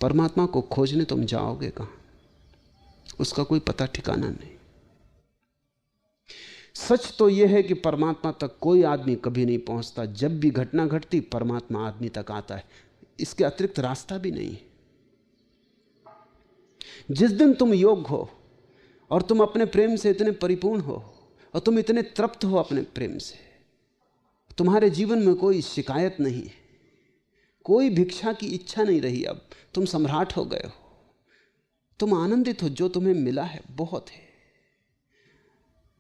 परमात्मा को खोजने तुम जाओगे कहां? उसका कोई पता ठिकाना नहीं। सच तो यह है कि परमात्मा तक कोई आदमी कभी नहीं पहुंचता। जब भी घटना घटती परमात्मा आदमी तक आता है, इसके अतिरिक्त रास्ता भी नहीं है। जिस दिन तुम योग्य हो और तुम अपने प्रेम से इतने परिपूर्ण हो और तुम इतने तृप्त हो अपने प्रेम से, तुम्हारे जीवन में कोई शिकायत नहीं है, कोई भिक्षा की इच्छा नहीं रही। अब तुम सम्राट हो गए हो, तुम आनंदित हो, जो तुम्हें मिला है बहुत है।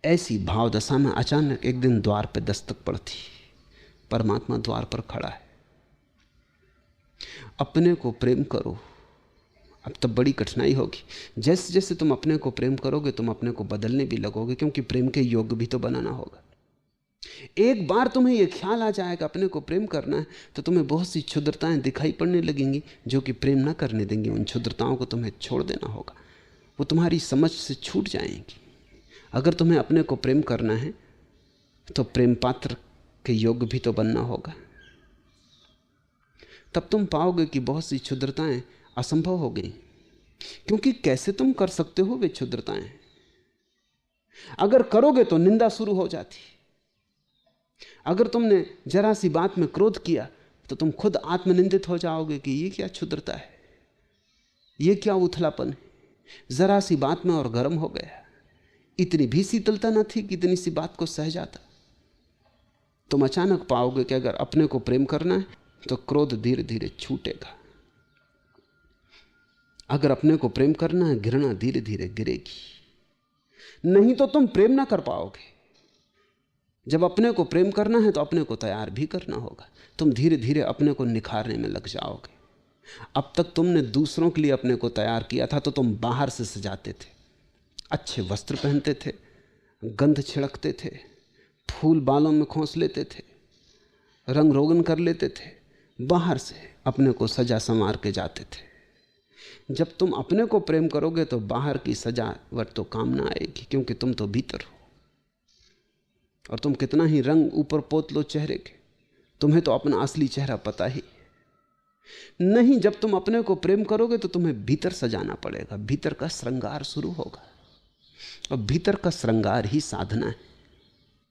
ऐसी भावदशा में अचानक एक दिन द्वार पर दस्तक पड़ती, परमात्मा द्वार पर खड़ा है। अपने को प्रेम करो। अब तब बड़ी कठिनाई होगी। जैसे जैसे तुम अपने को प्रेम करोगे तुम अपने को बदलने भी लगोगे, क्योंकि प्रेम के योग्य भी तो बनाना होगा। एक बार तुम्हें यह ख्याल आ जाएगा अपने को प्रेम करना है, तो तुम्हें बहुत सी क्षुद्रताएं दिखाई पड़ने लगेंगी जो कि प्रेम ना करने देंगी। उन क्षुद्रताओं को तुम्हें छोड़ देना होगा, वो तुम्हारी समझ से छूट जाएंगी। अगर तुम्हें अपने को प्रेम करना है तो प्रेम पात्र के योग्य भी तो बनना होगा। तब तुम पाओगे कि बहुत सी क्षुद्रताएं असंभव हो गई, क्योंकि कैसे तुम कर सकते हो वे क्षुद्रताएं? अगर करोगे तो निंदा शुरू हो जाती। अगर तुमने जरा सी बात में क्रोध किया तो तुम खुद आत्मनिंदित हो जाओगे कि ये क्या क्षुद्रता है, ये क्या उथलापन है। जरा सी बात में और गर्म हो गया। इतनी भी शीतलता न थी कि इतनी सी बात को सह जाता। तुम अचानक पाओगे कि अगर अपने को प्रेम करना है तो क्रोध धीरे धीरे छूटेगा। अगर अपने को प्रेम करना है घृणा धीरे धीरे गिरेगी। नहीं तो तुम प्रेम ना कर पाओगे। जब अपने को प्रेम करना है तो अपने को तैयार भी करना होगा। तुम धीरे धीरे अपने को निखारने में लग जाओगे। अब तक तुमने दूसरों के लिए अपने को तैयार किया था तो तुम बाहर से सजाते थे, अच्छे वस्त्र पहनते थे, गंध छिड़कते थे, फूल बालों में खोस लेते थे, रंग रोगन कर लेते थे, बाहर से अपने को सजा संवार के जाते थे। जब तुम अपने को प्रेम करोगे तो बाहर की सजावट तो काम ना आएगी, क्योंकि तुम तो भीतर हो। और तुम कितना ही रंग ऊपर पोत लो चेहरे के, तुम्हें तो अपना असली चेहरा पता ही नहीं। जब तुम अपने को प्रेम करोगे तो तुम्हें भीतर सजाना पड़ेगा, भीतर का श्रृंगार शुरू होगा। और भीतर का श्रृंगार ही साधना है।